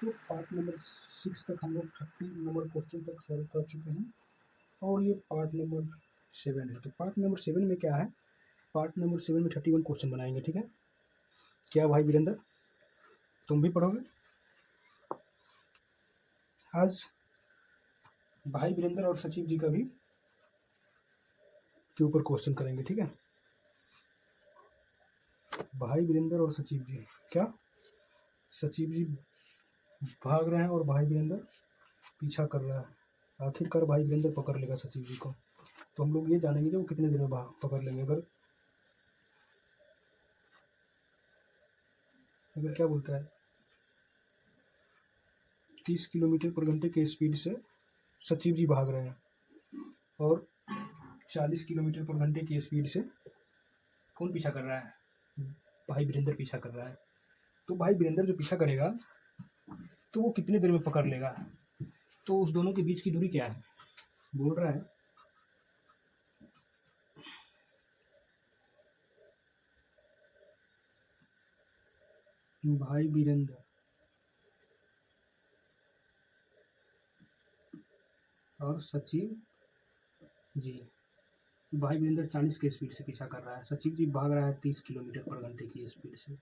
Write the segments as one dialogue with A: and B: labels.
A: तो part number 6 तक हम लोग 30 नंबर क्वेश्चन तक सॉल्व कर चुके हैं और ये पार्ट नंबर 7 है। तो पार्ट नंबर 7 में क्या है, पार्ट नंबर 7 में 31 क्वेश्चन बनाएंगे, ठीक है। क्या भाई वीरेंद्र, तुम भी पढ़ोगे? आज भाई वीरेंद्र और सचिव जी का भी के ऊपर क्वेश्चन करेंगे, ठीक है। भाई वीरेंद्र और सचिव जी, क्या सचिव जी भाग रहे हैं और भाई वीरेंद्र पीछा कर रहा है। आखिरकार भाई वीरेंद्र पकड़ लेगा सचिव जी को, तो हम लोग ये जानेंगे कि वो कितने दिन में पकड़ लेंगे। अगर क्या बोलता है 30 किलोमीटर पर घंटे के स्पीड से सचिव जी भाग रहे हैं और 40 किलोमीटर पर घंटे की स्पीड से कौन पीछा कर रहा है? भाई वीरेंद्र पीछा कर रहा है। तो भाई वीरेंद्र जो पीछा करेगा तो वो कितने देर में पकड़ लेगा? तो उस दोनों के बीच की दूरी क्या है? बोल रहा है भाई वीरेंद्र और सचिव जी। भाई वीरेंद्र 40 की स्पीड से पीछा कर रहा है, सचिव जी भाग रहा है 30 किलोमीटर पर घंटे की स्पीड से,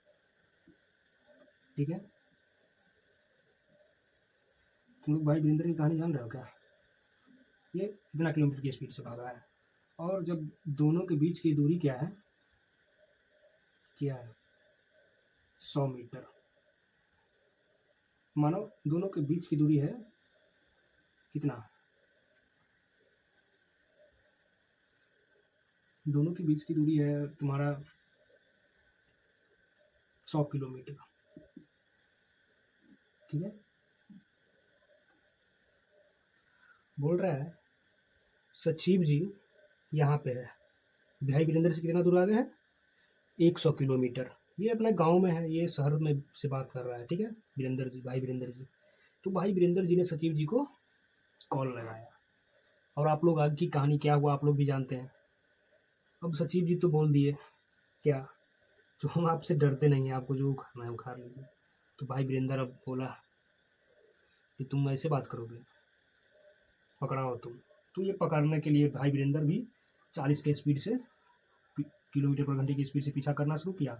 A: ठीक है। तुम लोग भाई वीरेंद्र की कहानी जान रहे हो क्या? ये कितना किलोमीटर की स्पीड से भाग रहा है और जब दोनों के बीच की दूरी क्या है? 100 मीटर। मानो दोनों के बीच की दूरी है कितना? दोनों के बीच की दूरी है तुम्हारा 100 किलोमीटर, ठीक है। बोल रहा है सचिव जी यहाँ पे है, भाई वीरेंद्र से कितना दूर आगे है? 100 किलोमीटर। ये अपने गांव में है, ये शहर में से बात कर रहा है, ठीक है। वीरेंद्र जी, भाई वीरेंद्र जी। तो भाई वीरेंद्र जी ने सचिव जी को कॉल लगाया और आप लोग आगे की कहानी क्या हुआ आप लोग भी जानते हैं। अब सचिव जी तो बोल दिए क्या, जो हम आपसे डरते नहीं हैं, आपको जो खाना है वो खा लीजिए। तो भाई वीरेंद्र अब बोला कि तुम ऐसे बात करोगे, पकड़ाओ तुम। तो ये पकड़ने के लिए भाई वीरेंद्र भी 40 के स्पीड से किलोमीटर पर घंटे की स्पीड से पीछा करना शुरू किया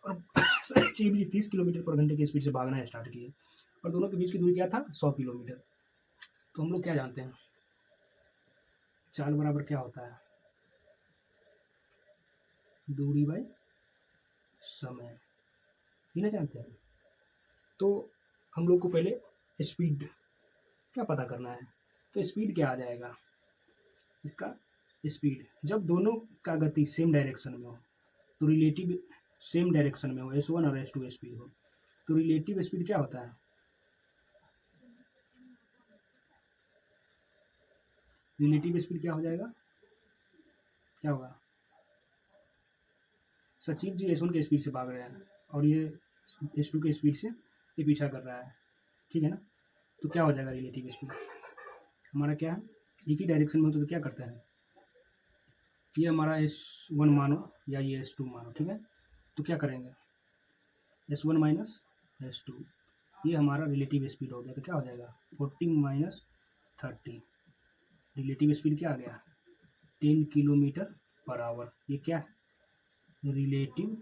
A: और सचिव जी 30 किलोमीटर पर घंटे की स्पीड से भागना स्टार्ट किए और दोनों के बीच की दूरी क्या था? 100 किलोमीटर। तो हम लोग क्या जानते हैं, चाल बराबर क्या होता है? दूरी बाई समय, ये ना जानते हैं। तो हम लोग को पहले स्पीड क्या पता करना है। तो स्पीड क्या आ जाएगा इसका? स्पीड जब दोनों का गति सेम डायरेक्शन में हो, तो रिलेटिव सेम डायरेक्शन में हो, S1 और S2 स्पीड हो, तो रिलेटिव स्पीड क्या होता है? रिलेटिव स्पीड क्या हो जाएगा? क्या होगा? सचिव जी S1 के स्पीड से भाग रहे हैं और ये S2 के स्पीड से ये पीछा कर रहा है, ठीक है ना। तो क्या हो जाएगा रिलेटिव स्पीड? हमारा क्या है, एक ही डायरेक्शन में हो तो क्या करते हैं, ये हमारा S1 मानो या ये S2 मानो, ठीक है। तो क्या करेंगे, S1 माइनस S2, ये हमारा रिलेटिव स्पीड हो गया। तो क्या हो जाएगा 40 माइनस 30, रिलेटिव स्पीड क्या आ गया 10 किलोमीटर पर आवर। ये क्या है रिलेटिव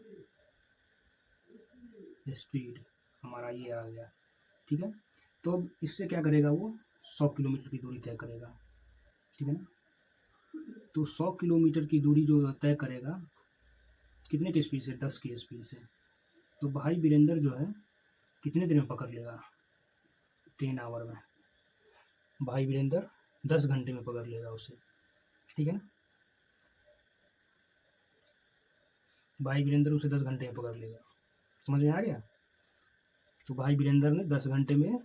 A: स्पीड हमारा ये आ गया, ठीक है। तो अब इससे क्या करेगा वो 100 किलोमीटर की दूरी तय करेगा, ठीक है ना। तो 100 किलोमीटर की दूरी जो तय करेगा कितने की स्पीड से? 10 की स्पीड से। तो भाई वीरेंद्र जो है कितने देर में पकड़ लेगा? 10 आवर में। भाई वीरेंद्र 10 घंटे में पकड़ लेगा उसे, ठीक है ना। भाई वीरेंद्र उसे 10 घंटे में पकड़ लेगा, समझ में आ गया। तो भाई वीरेंद्र ने 10 घंटे में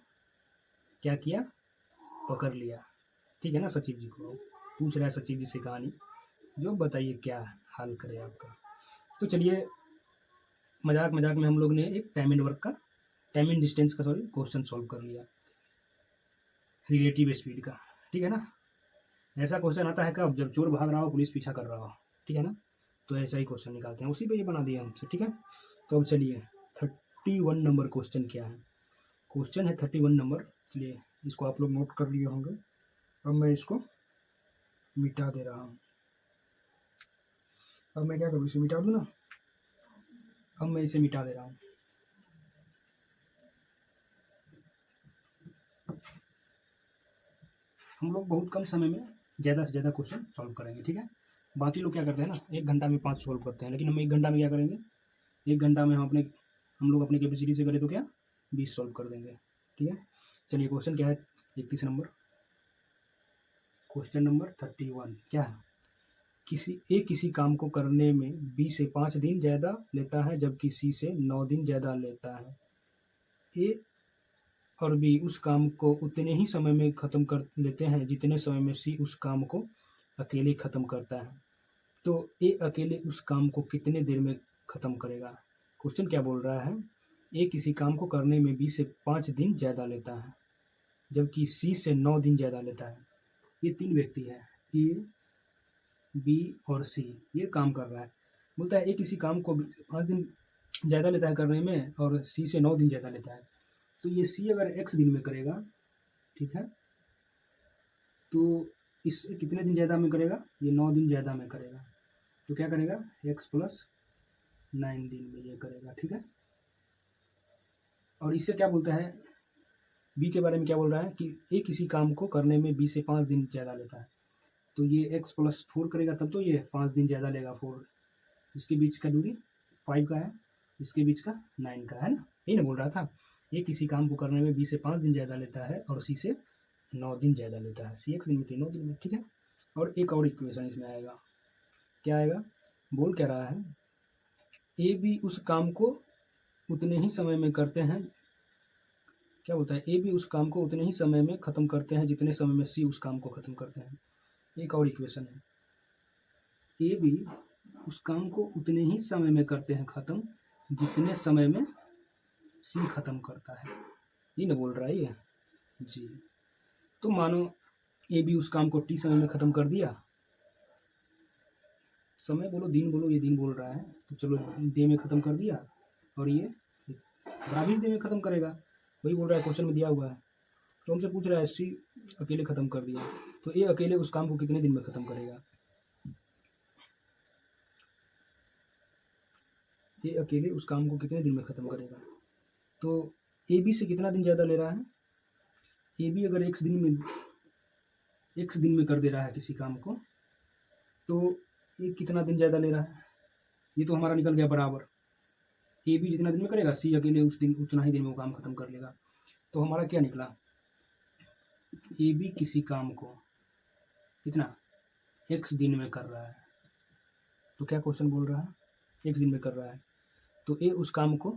A: क्या किया, पकड़ लिया, ठीक है ना। सचिव जी को पूछ रहा है सचिव जी से कहानी, जो बताइए क्या हाल करे आपका। तो चलिए मजाक मजाक में हम लोग ने एक टाइम एंड वर्क का, टाइम एंड डिस्टेंस का क्वेश्चन सॉल्व कर लिया रिलेटिव स्पीड का, ठीक है ना। ऐसा क्वेश्चन आता है कब, जब चोर भाग रहा हो पुलिस पीछा कर रहा हो, ठीक है ना। तो ऐसा ही क्वेश्चन निकालते हैं, उसी पे ये बना दिया हमसे, ठीक है। तो अब चलिए 31 नंबर क्वेश्चन क्या है। क्वेश्चन है 31 नंबर। चलिए इसको आप लोग नोट कर लिए होंगे। अब मैं इसको मिटा दे रहा हूँ। अब मैं क्या करूँ, इसे मिटा दूँ ना। अब मैं इसे मिटा दे रहा हूँ। हम लोग बहुत कम समय में ज़्यादा से ज़्यादा क्वेश्चन सॉल्व करेंगे, ठीक है। बाकी लोग क्या करते हैं ना, 1 घंटा में 5 सॉल्व करते हैं, लेकिन हम 1 घंटा में क्या करेंगे, 1 घंटा में हम लोग अपने कैपेसिटी से करें तो क्या 20 सॉल्व कर देंगे, ठीक है। चलिए क्वेश्चन क्या है, 31 नंबर। क्वेश्चन नंबर 31 क्या है, किसी काम को करने में बी से 5 दिन ज़्यादा लेता है जबकि सी से 9 दिन ज़्यादा लेता है। ए और बी उस काम को उतने ही समय में ख़त्म कर लेते हैं जितने समय में सी उस काम को अकेले ख़त्म करता है। तो ए अकेले उस काम को कितने देर में ख़त्म करेगा। क्वेश्चन क्या बोल रहा है, ए किसी काम को करने में बी से 5 दिन ज़्यादा लेता है जबकि सी से 9 दिन ज़्यादा लेता है। ये 3 व्यक्ति हैं, ए बी और सी, ये काम कर रहा है। बोलता है ए किसी काम को 5 दिन ज़्यादा लेता है करने में और सी से 9 दिन ज़्यादा लेता है। तो ये सी अगर x दिन में करेगा, ठीक है, तो इस कितने दिन ज़्यादा में करेगा, ये 9 दिन ज़्यादा में करेगा। तो क्या करेगा, x + 9 दिन में ये करेगा, ठीक है। और इससे क्या बोलता है, बी के बारे में क्या बोल रहा है कि ए किसी काम को करने में बी से 5 दिन ज़्यादा लेता है। तो ये x + 4 करेगा तब तो ये 5 दिन ज़्यादा लेगा। 4 इसके बीच का दूरी 5 का है, इसके बीच का 9 का है ना, यही ना बोल रहा था। ये किसी काम को करने में बी से 5 दिन ज़्यादा लेता है और सी से 9 दिन ज़्यादा लेता है। सी 1 दिन में 9 दिन में, ठीक है। और एक और इक्वेशन इसमें आएगा, क्या आएगा, बोल क्या रहा है, ए बी उस काम को उतने ही समय में करते हैं, क्या बोलता है, ए बी उस काम को उतने ही समय में ख़त्म करते हैं जितने समय में सी उस काम को ख़त्म करते हैं। एक और इक्वेशन है, ए बी उस काम को उतने ही समय में करते हैं ख़त्म जितने समय में सी ख़त्म करता है। ये ना बोल रहा है ये जी। तो मानो ए बी उस काम को टी समय में ख़त्म कर दिया, समय बोलो दिन बोलो, ये दिन बोल रहा है तो चलो डे में ख़त्म कर दिया, और ये बराबर डे में ख़त्म करेगा, वही बोल रहा है क्वेश्चन में दिया हुआ है। तो हमसे पूछ रहा है सी अकेले ख़त्म कर दिया, तो ए अकेले उस काम को कितने दिन में ख़त्म करेगा। ये अकेले उस काम को कितने दिन में ख़त्म करेगा। तो ए बी से कितना दिन ज़्यादा ले रहा है, ए बी अगर x दिन में कर दे रहा है किसी काम को, तो ये कितना दिन ज़्यादा ले रहा है, ये तो हमारा निकल गया बराबर। ए बी जितना दिन में करेगा सी अकेले उस दिन उतना ही दिन में वो काम ख़त्म कर लेगा। तो हमारा क्या निकला, ए बी किसी काम को कितना x दिन में कर रहा है। तो क्या क्वेश्चन बोल रहा है, x दिन में कर रहा है, तो ए उस काम को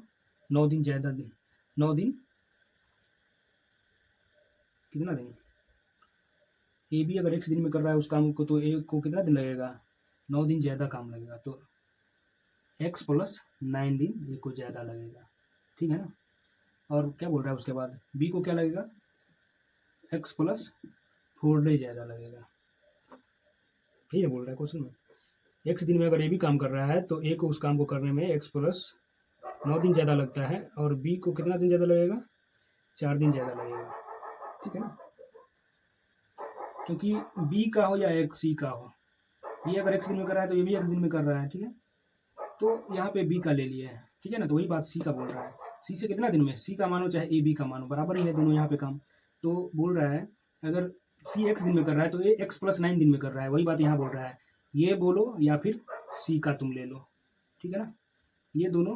A: 9 दिन ज़्यादा दिन, 9 दिन कितना दिन, ए बी अगर x दिन में कर रहा है उस काम को तो ए को कितना दिन लगेगा, 9 दिन ज़्यादा काम लगेगा। तो x + 9 दिन ए को ज़्यादा लगेगा, ठीक है ना। और क्या बोल रहा है उसके बाद, बी को क्या लगेगा, x + 4 डे ज़्यादा लगेगा, ठीक है बोल रहा है क्वेश्चन में। x दिन में अगर ए भी काम कर रहा है तो ए को उस काम को करने में x + 9 दिन ज़्यादा लगता है, और बी को कितना दिन ज़्यादा लगेगा, 4 दिन ज़्यादा लगेगा, ठीक है ना। क्योंकि बी का हो या एक सी का हो, ये अगर x दिन में कर रहा है तो ये भी x दिन में कर रहा है, ठीक है। तो यहाँ पे बी का ले लिए हैं, ठीक है ना। तो वही बात सी का बोल रहा है, सी से कितना दिन में, सी का मानो चाहे ए बी का मानो, बराबर ही है दोनों यहाँ पे काम। तो बोल रहा है अगर सी x दिन में कर रहा है तो ए x + 9 दिन में कर रहा है, वही बात यहाँ बोल रहा है। ये बोलो या फिर सी का तुम ले लो, ठीक है ना, ये दोनों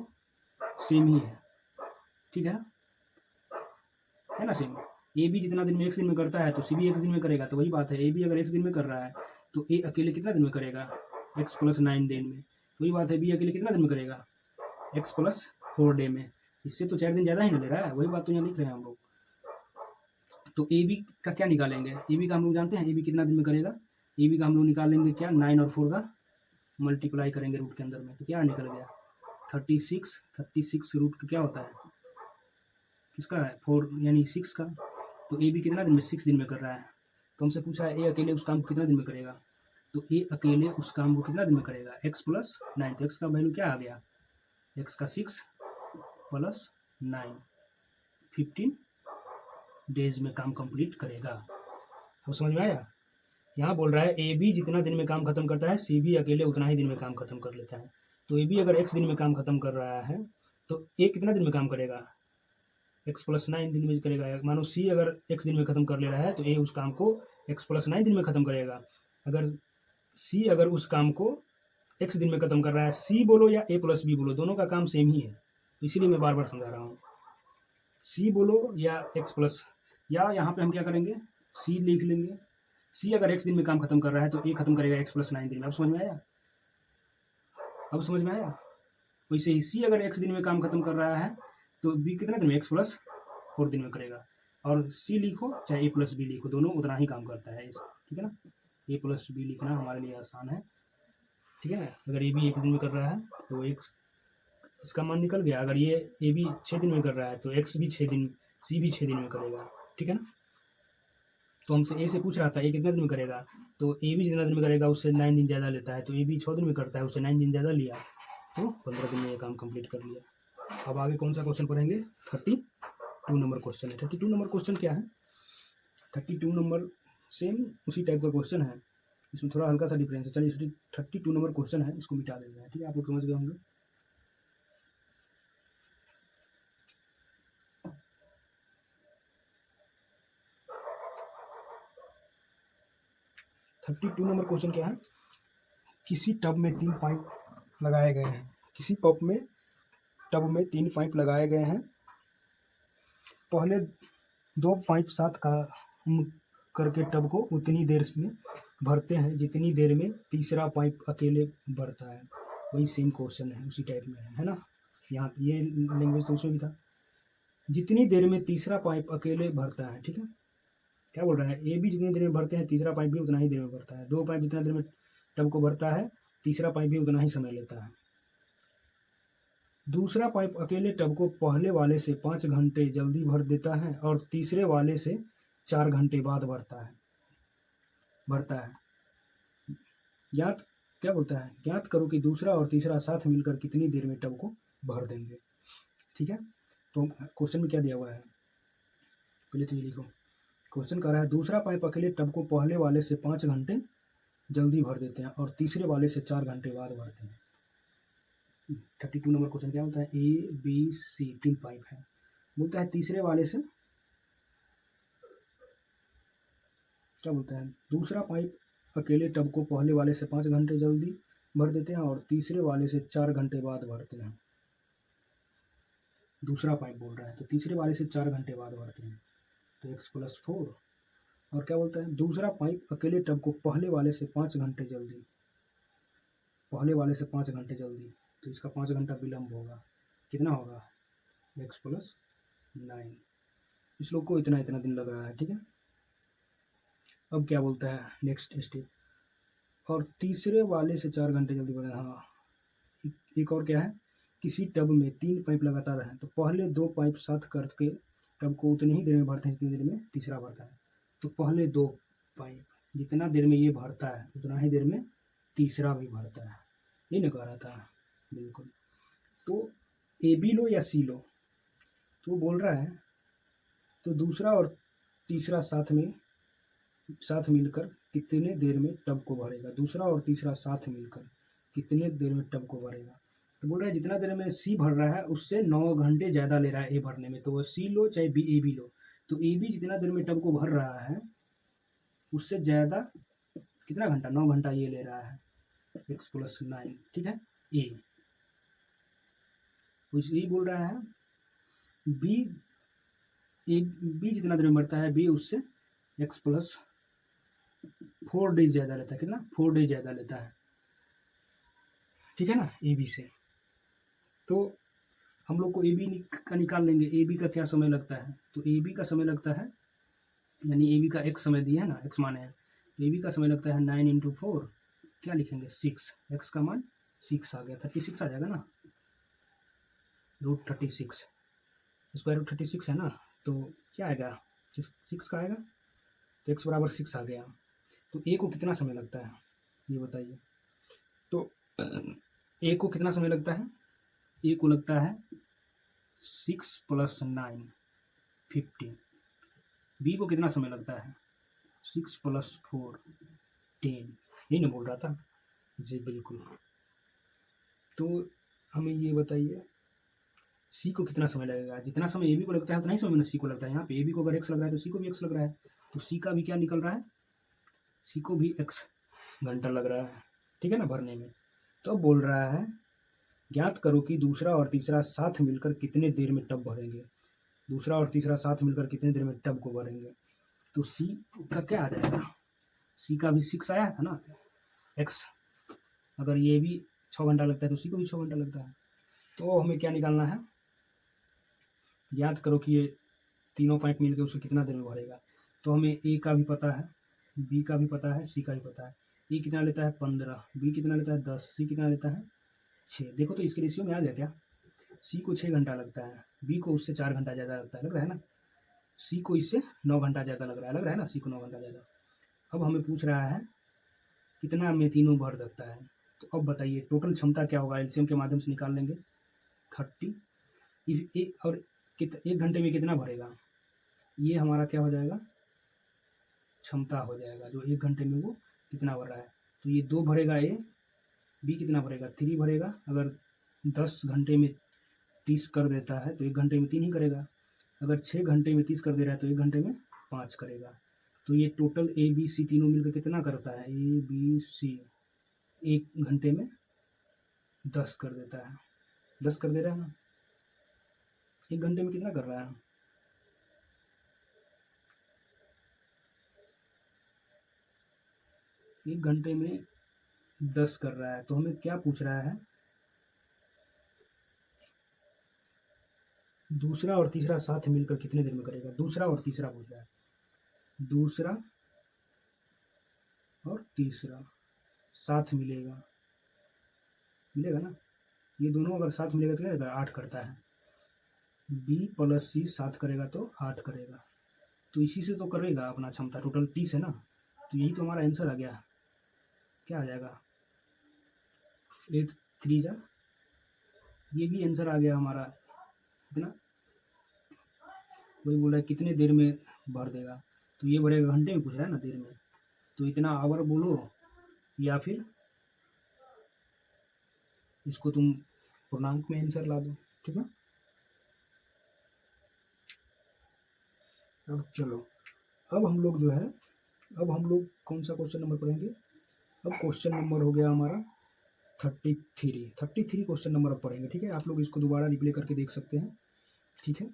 A: सेम ही है, ठीक है ना सेम। ए बी जितना दिन में x दिन में करता है तो सी भी x दिन में करेगा, तो वही बात है, ए बी अगर x दिन में कर रहा है तो ए अकेले कितना दिन में करेगा, x + 9 दिन में। वही बात है, बी अकेले कितना दिन में करेगा, x + 4 डे में। इससे तो 4 दिन ज़्यादा ही ना ले रहा है, वही बात तो यहाँ लिख रहे हैं हम लोग। तो ए बी का क्या निकालेंगे, ए बी का हम लोग जानते हैं ए बी कितना दिन में करेगा, ए बी का हम लोग निकालेंगे क्या, 9 और 4 का मल्टीप्लाई करेंगे रूट के अंदर में, तो क्या निकल गया 36। 36 रूट का क्या होता है, किसका है, 4 यानी 6 का। तो ए बी कितना दिन में, 6 दिन में कर रहा है। तो हमसे पूछा है ए अकेले उस काम को कितना दिन में करेगा, तो ए अकेले उस काम को कितना दिन में करेगा, x + 9। तो x का वैल्यू क्या आ गया, x का 6 + 9 15 डेज में काम कंप्लीट करेगा। अब समझ में आया? यहाँ बोल रहा है ए बी जितना दिन में काम खत्म करता है सी बी अकेले उतना ही दिन में काम खत्म कर लेता है। तो ए बी अगर एक्स दिन में काम खत्म कर रहा है तो ए कितना दिन में काम करेगा? x+9 दिन में करेगा। मानो सी अगर x दिन में ख़त्म कर ले रहा है तो ए उस काम को x+9 दिन में ख़त्म करेगा। अगर सी अगर उस काम को x दिन में ख़त्म कर रहा है, सी बोलो या a+b बोलो, दोनों का काम सेम ही है, इसीलिए मैं बार बार समझा रहा हूँ। सी बोलो या या यहाँ पे हम क्या करेंगे, सी लिख लेंगे। सी अगर x दिन में काम खत्म कर रहा है तो ए खत्म करेगा x+9 दिन में। अब समझ में आया? अब समझ में आया? वैसे ही सी अगर x दिन में काम खत्म कर रहा है तो बी कितना दिन में, x+4 दिन में करेगा। और सी लिखो चाहे a+b लिखो, दोनों उतना ही काम करता है, ठीक है ना। a+b लिखना हमारे लिए आसान है, ठीक है ना। अगर ए बी एक दिन में कर रहा है तो x इसका मान निकल गया। अगर ये ए बी 6 दिन में कर रहा है तो x भी 6 दिन, सी भी 6 दिन में करेगा, ठीक है ना। तो हमसे ए से पूछ रहा था ए कितना दिन में करेगा, तो ए बी जितना दिन में करेगा उससे 9 दिन ज़्यादा लेता है, तो ए बी 6 दिन में करता है, उससे 9 दिन ज़्यादा लिया, तो 15 दिन में ये काम कंप्लीट कर लिया। अब आगे कौन सा क्वेश्चन पढ़ेंगे? 32 नंबर क्वेश्चन है। 32 नंबर क्वेश्चन क्या है? 32 नंबर सेम उसी टाइप का क्वेश्चन है, इसमें थोड़ा हल्का सा डिफरेंस है। चलिए 32 नंबर क्वेश्चन है, इसको मिटा देते हैं, ठीक है। आप लोग समझ गए होंगे। 32 नंबर क्वेश्चन क्या है? किसी टब में 3 पाइप लगाए गए हैं। किसी टब में 3 पाइप लगाए गए हैं। पहले 2 पाइप साथ काम करके टब को उतनी देर में भरते हैं जितनी देर में तीसरा पाइप अकेले भरता है। वही सेम क्वेश्चन है, उसी टाइप में है ना। यहाँ ये लैंग्वेज तो उसमें भी था, जितनी देर में तीसरा पाइप अकेले भरता है, ठीक है। क्या बोल रहा है? ए बी जितनी देर में भरते हैं तीसरा पाइप भी उतना ही देर में भरता है। 2 पाइप जितना देर में टब को भरता है तीसरा पाइप भी उतना ही समय लेता है। दूसरा पाइप अकेले टब को पहले वाले से 5 घंटे जल्दी भर देता है और तीसरे वाले से 4 घंटे बाद भरता है। क्या बोलता है? ज्ञात करो कि दूसरा और तीसरा साथ मिलकर कितनी देर में टब को भर देंगे, ठीक है। तो क्वेश्चन में क्या दिया हुआ है, पहले तो ये लिखो। क्वेश्चन कह रहा है दूसरा पाइप अकेले टब को पहले वाले से 5 घंटे जल्दी भर देते हैं और तीसरे वाले से 4 घंटे बाद भरते हैं। 32 नंबर क्वेश्चन क्या होता है? ए बी सी 3 पाइप है, बोलता है तीसरे वाले से क्या बोलता है? दूसरा पाइप अकेले टब को पहले वाले से 5 घंटे जल्दी भर देते हैं और तीसरे वाले से 4 घंटे बाद भरते हैं। दूसरा पाइप बोल रहा है तो तीसरे वाले से 4 घंटे बाद भरते हैं, तो x+4। और क्या बोलता है? दूसरा पाइप अकेले टब को पहले वाले से 5 घंटे जल्दी, तो इसका 5 घंटा विलम्ब होगा, कितना होगा? x+9। इस लोग को इतना दिन लग रहा है, ठीक है। अब क्या बोलता है नेक्स्ट स्टेप? और तीसरे वाले से 4 घंटे जल्दी बढ़े। हाँ, एक और क्या है? किसी टब में 3 पाइप लगातार हैं तो पहले 2 पाइप साथ करके टब को उतनी ही देर में भरते हैं जितनी देर में तीसरा भरता है। तो पहले 2 पाइप जितना देर में ये भरता है उतना ही देर में तीसरा भी भरता है, ये नहीं कह रहा था बिल्कुल। तो ए बी लो या सी लो, तो बोल रहा है तो दूसरा और तीसरा साथ मिलकर कितने देर में टब को भरेगा? दूसरा और तीसरा साथ मिलकर कितने देर में टब को भरेगा? तो बोल रहा है जितना देर में सी भर रहा है उससे 9 घंटे ज़्यादा ले रहा है ए भरने में, तो वो सी लो चाहे ए बी लो। तो ए बी जितना देर में टब को भर रहा है उससे ज़्यादा कितना घंटा? 9 घंटा ये ले रहा है, x+9, ठीक है। ए बोल रहा है बी जितना देर में भरता है बी उससे x+4 डेज ज़्यादा लेता है, कितना? 4 डेज ज़्यादा लेता है, ठीक है ना, ए बी से। तो हम लोग को ए बी का निकाल लेंगे। ए बी का क्या समय लगता है? तो ए बी का समय लगता है, यानी ए बी का x समय दिया है ना, x माने है, ए बी का समय लगता है 9 × 4, क्या लिखेंगे? 6। x का मान 6 आ गया, 36 आ जाएगा ना, √36, √36 है ना, तो क्या आएगा? 6 का आएगा, तो x बराबर 6 आ गया। तो ए को कितना समय लगता है ये बताइए? तो ए को कितना समय लगता है? ए को लगता है 6 + 9 15, बी को कितना समय लगता है? 6 + 4 10, यही ना बोल रहा था? जी बिल्कुल। तो हमें ये बताइए सी को कितना समय लगेगा? जितना समय ए बी को लगता है उतना ही समय में सी को लगता है। यहाँ पे ए बी को अगर एक्स लग रहा है तो सी को भी एक्स लग रहा है, तो सी का भी क्या निकल रहा है? सी को भी एक्स घंटा लग रहा है, ठीक है ना, भरने में। तो अब बोल रहा है ज्ञात करो कि दूसरा और तीसरा साथ मिलकर कितने देर में टब भरेंगे। दूसरा और तीसरा साथ मिलकर कितने देर में टब को भरेंगे। तो सी का क्या आ जाएगा? सी का भी 6 आया था ना, एक्स। अगर ये भी 6 घंटा लगता है तो सी को भी 6 घंटा लगता है। तो हमें क्या निकालना है? ज्ञात करो कि ये तीनों पाइप मिलकर उसको कितना देर में भरेगा। तो हमें ए का भी पता है, बी का भी पता है, सी का भी पता है। ए कितना लेता है? 15, बी कितना लेता है? 10, सी कितना लेता है? 6। देखो तो इसके रेशियो में आ गया क्या? सी को 6 घंटा लगता है, बी को उससे 4 घंटा ज़्यादा लगता है, लग रहा है ना? सी को इससे 9 घंटा ज़्यादा लग रहा है ना? सी को 9 घंटा ज़्यादा। अब हमें पूछ रहा है कितना में तीनों भर सकता है। तो अब बताइए टोटल क्षमता क्या होगा? एलसीएम के माध्यम से निकाल लेंगे। 30 और 1 घंटे में कितना भरेगा? ये हमारा क्या हो जाएगा? क्षमता हो जाएगा, जो 1 घंटे में वो कितना भर रहा है। तो ये 2 भरेगा ए, बी कितना भरेगा? 3 भरेगा। अगर 10 घंटे में 30 कर देता है तो 1 घंटे में 3 ही करेगा। अगर 6 घंटे में 30 कर दे रहा है तो 1 घंटे में 5 करेगा। तो ये टोटल ए बी सी तीनों मिलकर कितना करता है? ए बी सी 1 घंटे में 10 कर देता है। 10 कर दे रहा है ना? 1 घंटे में कितना कर रहा है? एक घंटे में 10 कर रहा है। तो हमें क्या पूछ रहा है? दूसरा और तीसरा साथ मिलकर कितने देर में करेगा। दूसरा और तीसरा पूछ रहा है। दूसरा और तीसरा साथ मिलेगा ना? ये दोनों अगर साथ मिलेगा तो क्या 8 करता है। बी + सी साथ करेगा तो 8 करेगा। तो इसी से तो करेगा अपना क्षमता। टोटल 30 है ना, तो यही तो हमारा आंसर आ गया। क्या आ जाएगा? 8 3 जा, ये भी आंसर आ गया हमारा। कितना? वही बोला है कितने देर में भर देगा। तो ये भरेगा, घंटे में पूछ रहा है ना, देर में। तो इतना आवर बोलो या फिर इसको तुम पूर्णांक में आंसर ला दो, ठीक है। अब चलो, अब हम लोग जो है, अब हम लोग कौन सा क्वेश्चन नंबर पढ़ेंगे? अब क्वेश्चन नंबर हो गया हमारा 33 क्वेश्चन नंबर अब पढ़ेंगे, ठीक है। आप लोग इसको दोबारा रिप्ले करके देख सकते हैं, ठीक है।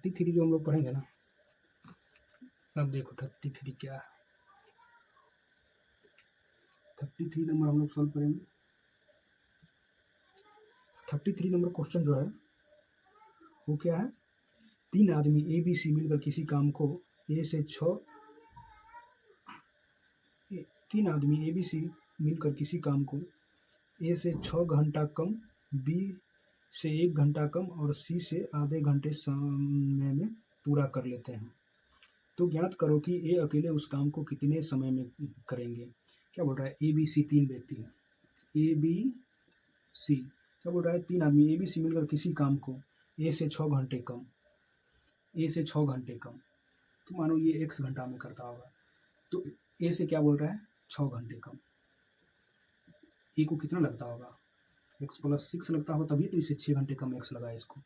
A: 33 जो हम लोग पढ़ेंगे ना, अब देखो 33 क्या है। 33 नंबर हम लोग सॉल्व करेंगे। 33 नंबर क्वेश्चन जो है वो क्या है? 3 आदमी ए बी सी मिलकर किसी काम को ए से 6 3 आदमी ए बी सी मिलकर किसी काम को ए से 6 घंटा कम, बी से 1 घंटा कम और सी से आधे घंटे समय में पूरा कर लेते हैं। तो ज्ञात करो कि ए अकेले उस काम को कितने समय में करेंगे। क्या बोल रहा है? ए बी सी 3 व्यक्ति हैं, ए बी सी। क्या बोल रहा है? 3 आदमी ए बी सी मिलकर किसी काम को ए से 6 घंटे कम, ए से 6 घंटे कम, तो मानो ये x घंटा में करता होगा। तो ए से क्या बोल रहा है? 6 घंटे कम। ए को कितना लगता होगा? x + 6 लगता होगा, तभी तो इसे 6 घंटे कम x लगा है इसको।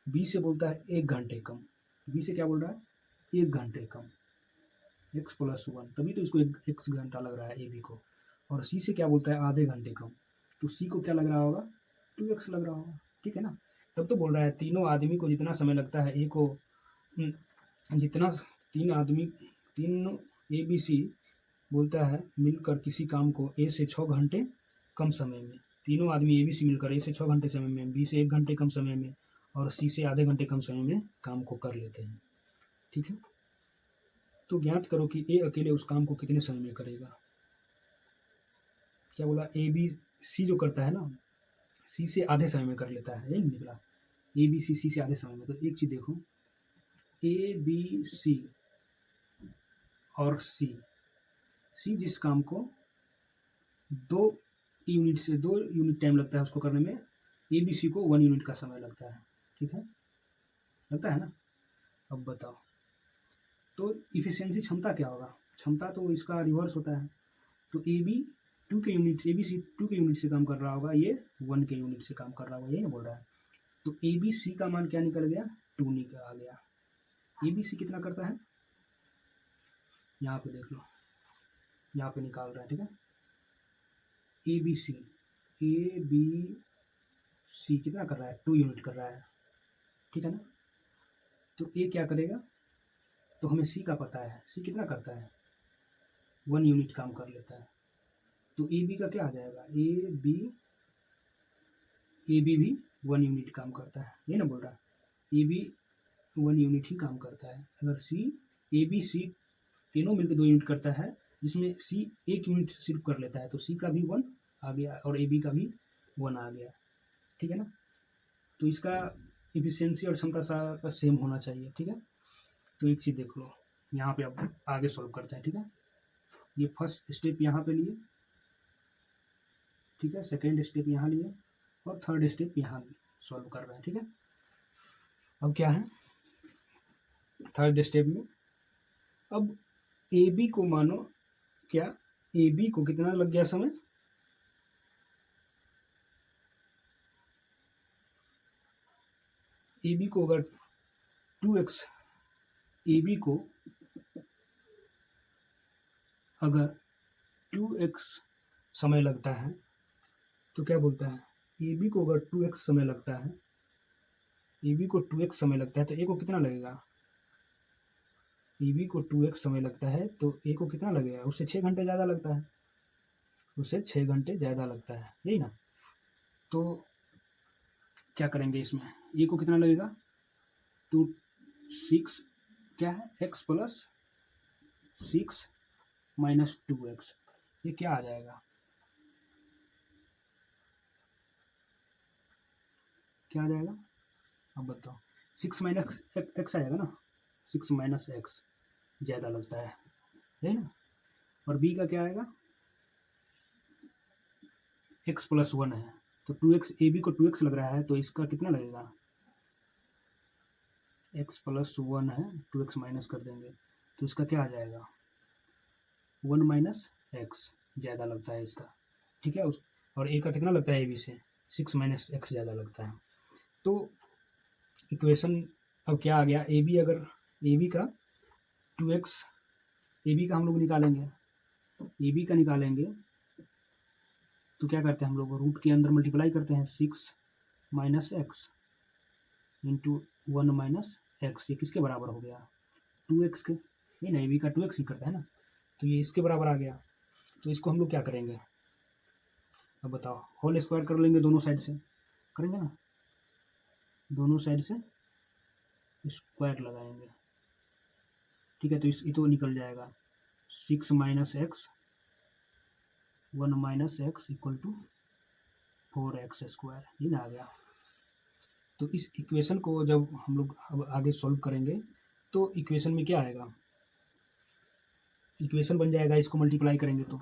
A: बी से बोलता है 1 घंटे कम, बी से क्या बोल रहा है? 1 घंटे कम, x + 1, तभी तो इसको 1 घंटा लग रहा है ए बी को। और सी से क्या बोलता है? आधे घंटे कम, तो सी को क्या लग रहा होगा? 2x लग रहा होगा, ठीक है ना। तब तो बोल रहा है तीनों आदमी को जितना समय लगता है ए को, जितना 3 ए बी सी बोलता है मिलकर किसी काम को ए से 6 घंटे कम समय में। तीनों आदमी ए बी सी मिलकर ए से 6 घंटे समय में, बी से 1 घंटे कम समय में और सी से आधे घंटे कम समय में काम को कर लेते हैं, ठीक है। तो ज्ञात करो कि ए अकेले उस काम को कितने समय में करेगा। क्या बोला? ए बी सी जो करता है ना, सी से आधे समय में कर लेता है, यही निकला। ए बी सी से आधे समय में। तो एक चीज़ देखो, ए बी सी और सी जिस काम को 2 यूनिट टाइम लगता है उसको करने में, ए बी सी को 1 यूनिट का समय लगता है। ठीक है, लगता है ना। अब बताओ, तो इफिशियंसी क्षमता क्या होगा? क्षमता तो इसका रिवर्स होता है। तो ए बी सी 2 के यूनिट से काम कर रहा होगा, ये 1 के यूनिट से काम कर रहा होगा, यही ना बोल रहा है। तो ए बी सी का मान क्या निकल गया? 2 निकल आ गया। ए बी सी कितना करता है, यहाँ पे देख लो, यहाँ पे निकाल रहा है। ठीक है, ए बी सी कितना कर रहा है? 2 यूनिट कर रहा है। ठीक है ना। तो ए क्या करेगा? तो हमें सी का पता है, सी कितना करता है? 1 यूनिट काम कर लेता है। तो ए बी का क्या आ जाएगा? ए बी भी 1 यूनिट काम करता है, ये ना बोल रहा है। ए बी 1 यूनिट ही काम करता है। अगर ए बी सी तीनों मिलकर 2 यूनिट करता है, जिसमें सी 1 यूनिट सिर्फ कर लेता है, तो सी का भी 1 आ गया और ए बी का भी 1 आ गया। ठीक है ना। तो इसका इफिशियंसी और क्षमता सा सेम होना चाहिए। ठीक है, तो एक चीज़ देख लो, यहाँ पे अब आगे सॉल्व करते हैं। ठीक है, ये फर्स्ट स्टेप यहाँ पे लिए, ठीक है, सेकेंड स्टेप यहाँ लिए और थर्ड स्टेप यहाँ सॉल्व कर रहे हैं। ठीक है, अब क्या है थर्ड स्टेप में? अब ए बी को मानो, क्या ए बी को कितना लग गया समय? ए बी को अगर 2x, ए बी को अगर 2x समय लगता है, तो क्या बोलता है? ए बी को अगर 2x समय लगता है, ए बी को 2x समय लगता है, तो ए को कितना लगेगा? ए बी को 2x समय लगता है तो ए को कितना लगेगा? उससे 6 घंटे ज़्यादा लगता है, उससे 6 घंटे ज़्यादा लगता है, यही ना। तो क्या करेंगे इसमें? ए को कितना लगेगा? 6 क्या है? x प्लस 6 माइनस 2x, ये क्या आ जाएगा? क्या आ जाएगा? अब बताओ, 6 माइनस एक्स आएगा ना, 6 माइनस एक्स ज़्यादा लगता है ना। और बी का क्या आएगा? x प्लस 1 है, तो 2x, ए बी को 2x लग रहा है, तो इसका कितना लगेगा? x प्लस 1 है, 2x माइनस कर देंगे तो इसका क्या आ जाएगा? 1 माइनस एक्स ज़्यादा लगता है इसका। ठीक है, और ए का कितना लगता है? ए बी से 6 माइनस एक्स ज़्यादा लगता है। तो इक्वेशन अब क्या आ गया? ए बी, अगर ए बी का 2x, ए बी का हम लोग निकालेंगे, ए बी का निकालेंगे तो क्या करते हैं हम लोग? रूट के अंदर मल्टीप्लाई करते हैं, 6 minus x into 1 minus x, ये किसके बराबर हो गया? 2x के। ये ना, ए बी का 2x ही करता है ना, तो ये इसके बराबर आ गया। तो इसको हम लोग क्या करेंगे? अब बताओ, होल स्क्वायर कर लेंगे, दोनों साइड से करेंगे ना, दोनों साइड से स्क्वायर लगाएंगे। ठीक है, तो ये तो निकल जाएगा 6 minus x 1 minus x equal to 4x square, ये ना आ गया। तो इस इक्वेशन को जब हम लोग अब आगे सॉल्व करेंगे तो इक्वेशन में क्या आएगा? इक्वेशन बन जाएगा, इसको मल्टीप्लाई करेंगे तो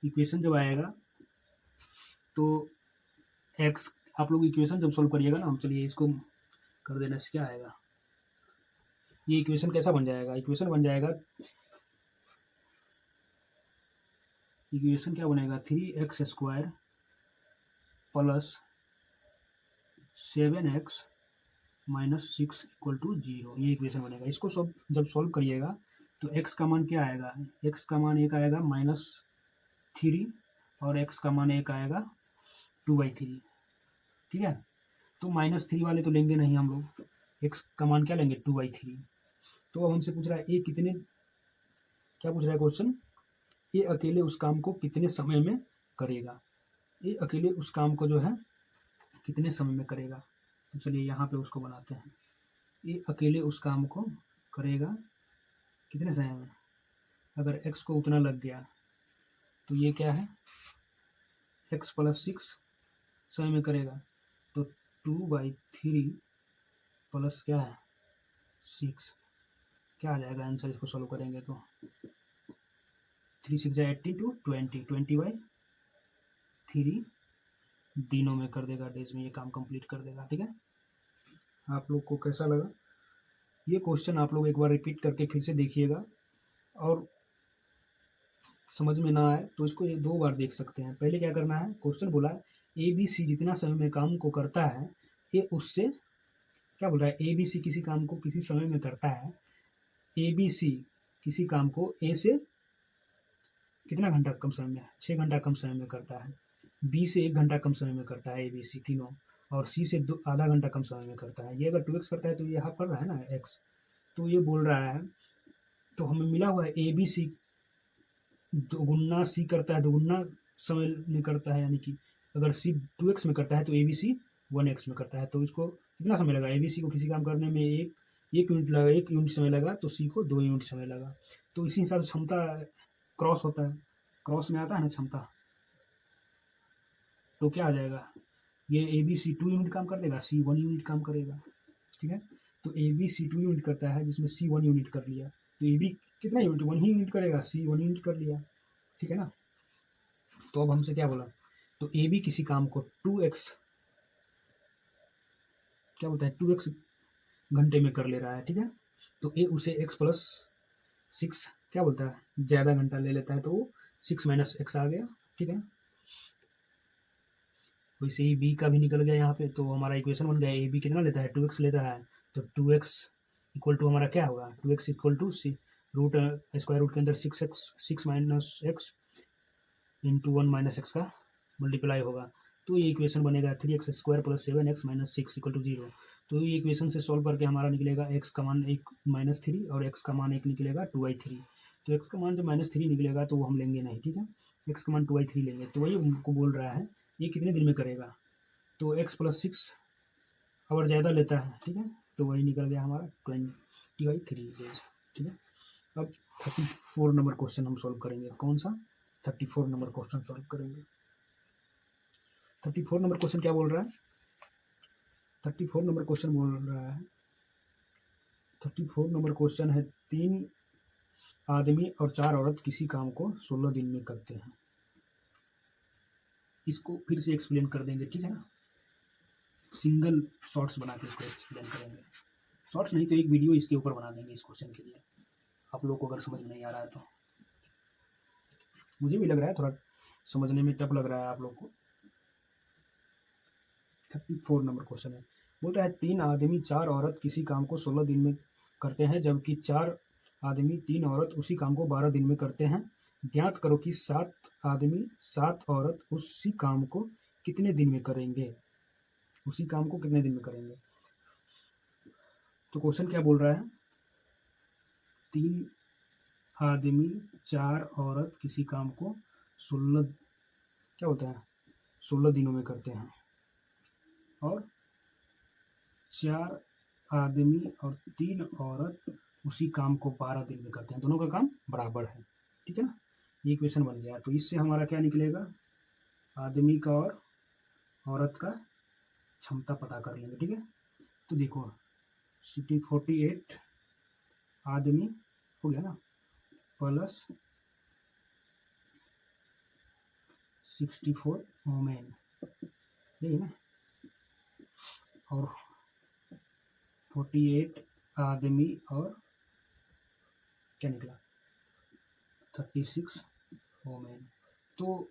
A: इक्वेशन जब आएगा तो x, आप लोग इक्वेशन जब सॉल्व करिएगा ना, हम चलिए इसको कर देने से क्या आएगा? ये इक्वेशन कैसा बन जाएगा? इक्वेशन बन जाएगा, इक्वेशन क्या बनेगा? 3x square plus 7x minus 6 equal to 0, ये इक्वेशन बनेगा। इसको सब जब सॉल्व करिएगा तो x का मान क्या आएगा? x का मान एक आएगा -3 और x का मान एक आएगा 2/3। ठीक है, तो -3 वाले तो लेंगे नहीं हम लोग, x का मान क्या लेंगे? 2/3। तो अब हमसे पूछ रहा है ये कितने, क्या पूछ रहा है क्वेश्चन? ये अकेले उस काम को कितने समय में करेगा? ये अकेले उस काम को जो है कितने समय में करेगा? तो चलिए यहाँ पे उसको बनाते हैं। ये अकेले उस काम को करेगा कितने समय में? अगर x को उतना लग गया तो ये क्या है? x प्लस 6 समय में करेगा, तो 2/3 प्लस क्या है 6, क्या आ जाएगा आंसर इसको सॉल्व करेंगे तो 3 6 80 टू 20/3 दिनों में कर देगा, डेज में ये काम कंप्लीट कर देगा। ठीक है, आप लोग को कैसा लगा ये क्वेश्चन? आप लोग एक बार रिपीट करके फिर से देखिएगा, और समझ में ना आए तो इसको ये 2 बार देख सकते हैं। पहले क्या करना है, क्वेश्चन बोला ए बी सी जितना समय में काम को करता है, ये उससे क्या बोल रहा है, ए बी सी किसी काम को किसी समय में करता है, ए बी सी किसी काम को ए से कितना घंटा कम समय में, 6 घंटा कम समय में करता है, बी से 1 घंटा कम समय में करता है, ए बी सी तीनों, और सी से आधा घंटा कम समय में करता है। ये अगर 2x करता है तो ये हाफ कर रहा है ना x, तो ये बोल रहा है, तो हमें मिला हुआ है ए बी सी दोगुना सी करता है, दोगुना समय में करता है, यानी कि अगर सी 2x में करता है तो ए बी सी 1x में करता है, तो इसको कितना समय लगा, ए बी सी को किसी काम करने में एक यूनिट लगा, 1 यूनिट समय लगा, तो सी को 2 यूनिट समय लगा। तो इसी हिसाब से क्षमता क्रॉस होता है, क्रॉस में आता है ना क्षमता, तो क्या आ जाएगा, ये ए बी सी 2 यूनिट काम कर देगा, सी 1 यूनिट काम करेगा। ठीक है, तो ए बी सी 2 यूनिट करता है जिसमें सी 1 यूनिट कर लिया, तो ए बी कितना यूनिट, 1 ही यूनिट करेगा, सी 1 यूनिट कर लिया। ठीक है ना, तो अब हमसे क्या बोला, तो ए बी किसी काम को 2x क्या बोलता है 2x घंटे में कर ले रहा है। ठीक है, तो ए उसे x प्लस 6 क्या बोलता है ज़्यादा घंटा ले लेता है, तो वो 6 माइनस x आ गया। ठीक है, वैसे ही बी का भी निकल गया यहाँ पे, तो हमारा इक्वेशन बन गया, ए बी कितना लेता है 2x लेता है, तो 2x इक्वल टू हमारा क्या होगा, 2x equal to see root square root के अंदर 6 minus x into 1 minus x का मल्टीप्लाई होगा, तो ये इक्वेशन बनेगा 3x square plus 7x minus 6 equal to 0। तो ये इक्वेशन से सॉल्व करके हमारा निकलेगा x का मान 1 -3 और x का मान 1 निकलेगा 2/3। तो x का मान जब -3 निकलेगा तो वो हम लेंगे नहीं। ठीक है, x का मान 2/3 लेंगे, तो वही हमको बोल रहा है ये कितने दिन में करेगा, तो x प्लस 6 आवर ज़्यादा लेता है। ठीक है, तो वही निकल गया हमारा 20/3 डेज। ठीक है, अब 34 नंबर क्वेश्चन हम सॉल्व करेंगे। कौन सा 34 नंबर क्वेश्चन सॉल्व करेंगे। 34 नंबर क्वेश्चन क्या बोल रहा है, 34 नंबर क्वेश्चन बोल रहा है, 34 नंबर क्वेश्चन है 3 आदमी और 4 औरत किसी काम को 16 दिन में करते हैं। इसको फिर से एक्सप्लेन कर देंगे। ठीक है ना, सिंगल शॉर्ट्स बना के इसको एक्सप्लेन करेंगे, शॉर्ट्स नहीं तो एक वीडियो इसके ऊपर बना देंगे इस क्वेश्चन के लिए, आप लोग को अगर समझ में नहीं आ रहा है तो। मुझे भी लग रहा है थोड़ा समझने में टफ लग रहा है आप लोग को। 34 नंबर क्वेश्चन है, बोल रहा है 3 आदमी 4 औरत किसी काम को 16 दिन में करते हैं, जबकि 4 आदमी 3 औरत उसी काम को 12 दिन में करते हैं। ज्ञात करो कि 7 आदमी 7 औरत उसी काम को कितने दिन में करेंगे, उसी काम को कितने दिन में करेंगे। तो क्वेश्चन क्या बोल रहा है, 3 आदमी 4 औरत किसी काम को 16 क्या होता है 16 दिनों में करते हैं, और 4 आदमी और 3 औरत उसी काम को 12 दिन में करते हैं, दोनों का काम बराबर है। ठीक है ना, ये इक्वेशन बन गया। तो इससे हमारा क्या निकलेगा, आदमी का और औरत का क्षमता पता कर लेंगे। ठीक है, तो देखो 48 आदमी हो गया ना, प्लस 64 वुमेन, यही ना, और 48 आदमी और क्या निकला 36 वुमेन, तो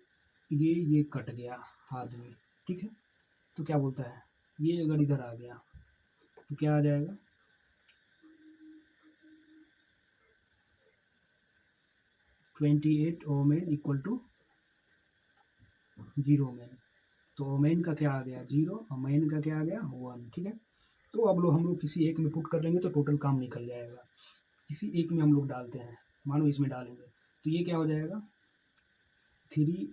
A: ये कट गया आदमी। ठीक है, तो क्या बोलता है, ये अगर इधर आ गया तो क्या आ जाएगा, 28 वुमेन इक्वल टू 0 वुमेन, तो वुमेन का क्या आ गया 0 और मैन का क्या आ गया 1। ठीक है, तो अब हम लोग किसी एक में पुट कर लेंगे तो टोटल काम निकल जाएगा। किसी एक में हम लोग डालते हैं, मानो इसमें डालेंगे तो ये क्या हो जाएगा 3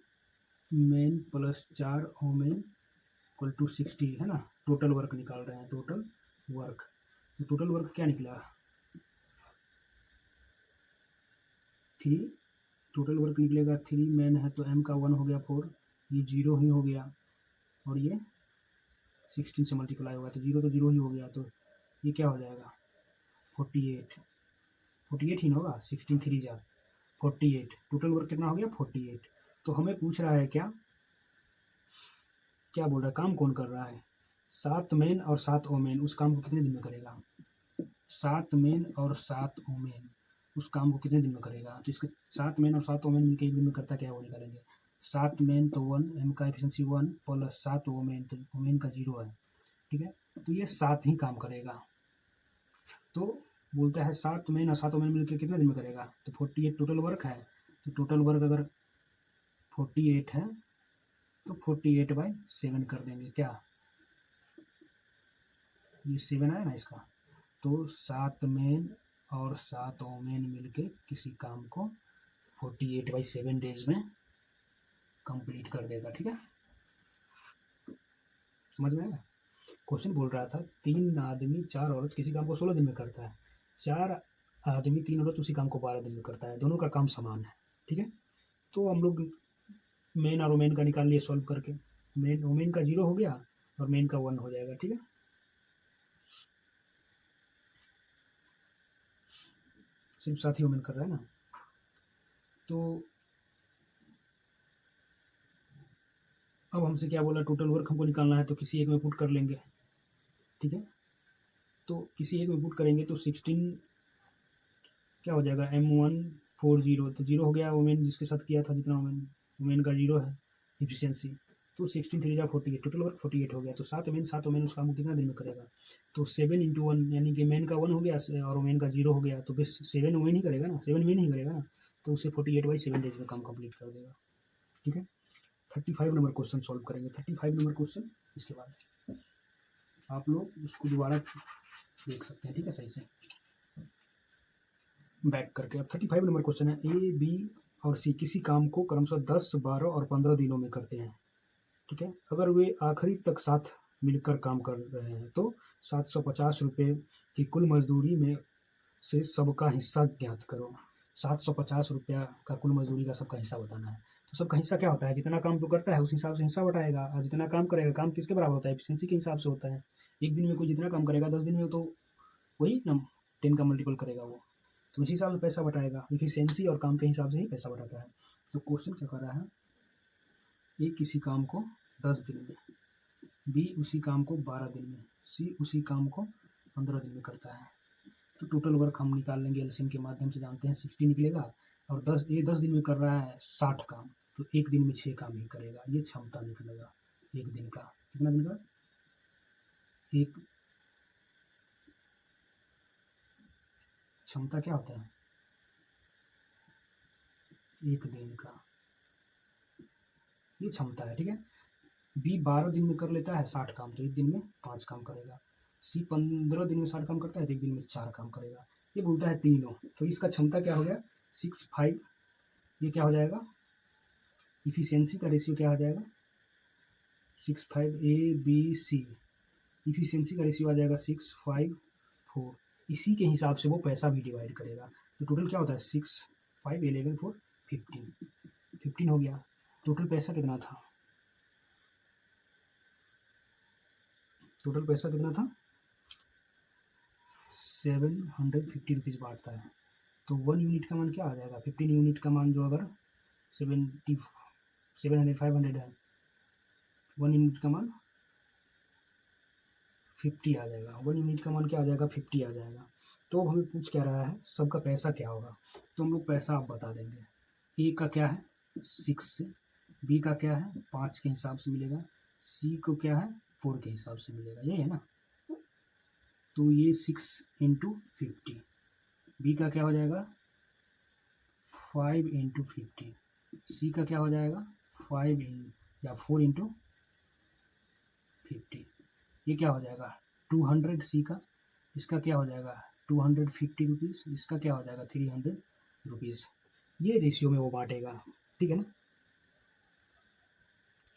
A: man plus 4 women equal to 60 है ना, टोटल वर्क निकाल रहे हैं, टोटल वर्क, तो टोटल वर्क क्या निकला 3, टोटल वर्क निकलेगा 3 मैन है तो m का 1 हो गया 4, ये 0 ही हो गया, और ये 16 से मल्टीप्लाई होगा तो जीरो ही हो गया, तो ये क्या हो जाएगा 48 ही ना होगा, 16 3 जा 48, टोटल वर्क कितना हो गया 48। तो हमें पूछ रहा है क्या क्या बोल रहा है, काम कौन कर रहा है, 7 मेन और 7 ओमेन उस काम को कितने दिन में करेगा, 7 मेन और 7 ओमेन उस काम को कितने दिन में करेगा। तो इसके 7 मेन और 7 ओमेन मिलकर एक दिन में करता क्या है वो निकालेंगे। 7 मेन तो 1, एम का एफिशिएंसी 1 प्लस 7 ओमेन तो ओमेन का 0 है, ठीक है। तो ये 7 ही काम करेगा। तो बोलता है 7 मेन और 7 ओमेन मिलकर कितने दिन में करेगा, तो 48 टोटल वर्क है। तो टोटल वर्क अगर 48 है तो 48/7 कर देंगे, क्या ये 7 आया ना इसका। तो 7 मेन और 7 ओमेन मिलके किसी काम को 48/7 डेज में कंप्लीट कर देगा, ठीक है। समझ में आया। क्वेश्चन बोल रहा था 3 आदमी 4 औरत किसी काम को 16 दिन में करता है, 4 आदमी 3 औरत उसी काम को 12 दिन में करता है, दोनों का काम समान है, ठीक है। तो हम लोग मेन और ओमेन का निकाल लिए सॉल्व करके, मेन ओमेन का 0 हो गया और मेन का 1 हो जाएगा, ठीक है। सिर्फ साथ ही ओमेन कर रहा है ना। तो अब हमसे क्या बोला, टोटल वर्क हमको निकालना है, तो किसी एक में पुट कर लेंगे, ठीक है। तो किसी एक में पुट करेंगे तो 16 क्या हो जाएगा M140, तो 0 हो गया ओमेन जिसके साथ किया था, जितना ओमेन का 0 है इफिशियंसी। तो 16 3 जा 48, टोटल वर्क 48 हो गया। तो 7 ओमेन उस काम को कितना दिन में करेगा, तो 7 × 1 यानी कि मेन का 1 हो गया और ओमेन का 0 हो गया, तो बस 7 ओमेन ही करेगा ना, 7 मेन ही करेगा ना, तो उसे 48/7 डेज में काम कंप्लीट कर देगा, ठीक है। 35 नंबर क्वेश्चन सॉल्व करेंगे। 35 नंबर क्वेश्चन इसके बाद आप लोग उसको दोबारा देख सकते हैं, ठीक है, सही से बैक करके। अब 35 नंबर क्वेश्चन है, ए बी और सी किसी काम को क्रमशः 10 12 और 15 दिनों में करते हैं, ठीक है। अगर वे आखिरी तक साथ मिलकर काम कर रहे हैं तो 750 रुपये की कुल मजदूरी में से सबका हिस्सा ज्ञात करो। 750 रुपया का कुल मजदूरी का सबका हिस्सा बताना है। तो सबका हिस्सा क्या होता है, जितना काम तो करता है उस हिसाब से हिस्सा बटाएगा, और जितना काम करेगा, काम किसके बराबर होता है, एफिशिएंसी के हिसाब से होता है। एक दिन में कोई जितना काम करेगा 10 दिन में तो वही ना 10 का मल्टीपल करेगा वो, तो उसी हिसाब से पैसा बटाएगा। एफिशिएंसी और काम के हिसाब से ही पैसा बटाता है। तो क्वेश्चन क्या कर रहा है, ए किसी काम को 10 दिन में, बी उसी काम को 12 दिन में, सी उसी काम को 15 दिन में करता है। तो टोटल वर्क हम निकाल लेंगे एलसीएम के माध्यम से, जानते हैं 60 निकलेगा, और 10 दिन में कर रहा है 60 काम, तो एक दिन में 6 काम ही करेगा। ये क्षमता निकलेगा एक दिन का, कितना दिन का, एक क्षमता क्या होता है एक दिन का, ये क्षमता है, ठीक है। बी 12 दिन में कर लेता है 60 काम, तो एक दिन में 5 काम करेगा। सी 15 दिन में 60 काम करता है तो एक दिन में 4 काम करेगा। ये बोलता है तीनों, तो इसका क्षमता क्या हो गया 6 5, ये क्या हो जाएगा इफिशियंसी का रेशियो क्या आ जाएगा 6 5, ए बी सी इफिशियंसी का रेशियो आ जाएगा 6 5 4। इसी के हिसाब से वो पैसा भी डिवाइड करेगा। तो टोटल क्या होता है 6 5 11 4 15 हो गया। टोटल पैसा कितना था, टोटल पैसा कितना था 750 रुपीज़ बांटता है। तो 1 यूनिट का मान क्या आ जाएगा 15 यूनिट का मान, जो अगर 500 है, 1 यूनिट का मान 50 आ जाएगा। 1 यूनिट का मान क्या आ जाएगा 50 आ जाएगा। तो हमें पूछ क्या रहा है सबका पैसा क्या होगा, तो हम लोग पैसा आप बता देंगे। ए का क्या है 6, बी का क्या है 5 के हिसाब से मिलेगा, सी को क्या है 4 के हिसाब से मिलेगा, ये है ना। तो ये 6 × 50, बी का क्या हो जाएगा 5 × 50, सी का क्या हो जाएगा 4 × 50, ये क्या हो जाएगा 200 सी का, इसका क्या हो जाएगा 250 रुपीज़, इसका क्या हो जाएगा 300 रुपीज़। ये रेशियो में वो बांटेगा, ठीक है ना।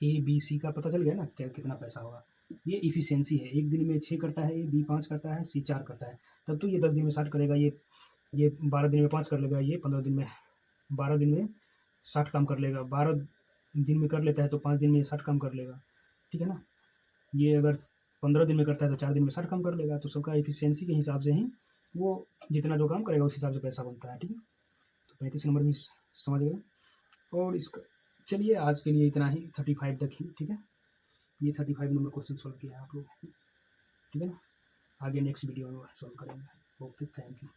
A: ए बी सी का पता चल गया ना क्या कितना पैसा होगा। ये इफिशियंसी है, एक दिन में 6 करता है, बी 5 करता है, सी 4 करता है, तब तो ये 10 दिन में 60 करेगा, ये 12 दिन में 5 कर लेगा, ये 15 दिन में 12 दिन में 60 काम कर लेगा, 12 दिन में कर लेता है तो 5 दिन में 60 काम कर लेगा, ठीक है ना। ये अगर 15 दिन में करता है तो 4 दिन में 60 काम कर लेगा। तो सबका एफिशिएंसी के हिसाब से ही वो जितना जो काम करेगा उस हिसाब से पैसा बनता है, ठीक है। तो 35 नंबर भी समझ गए। और इसका चलिए आज के लिए इतना ही, 35 तक ही, ठीक है। ये 35 नंबर क्वेश्चन सॉल्व किया है आप लोग, ठीक है ना। आगे नेक्स्ट वीडियो में सॉल्व करेंगे। Okay, thank you.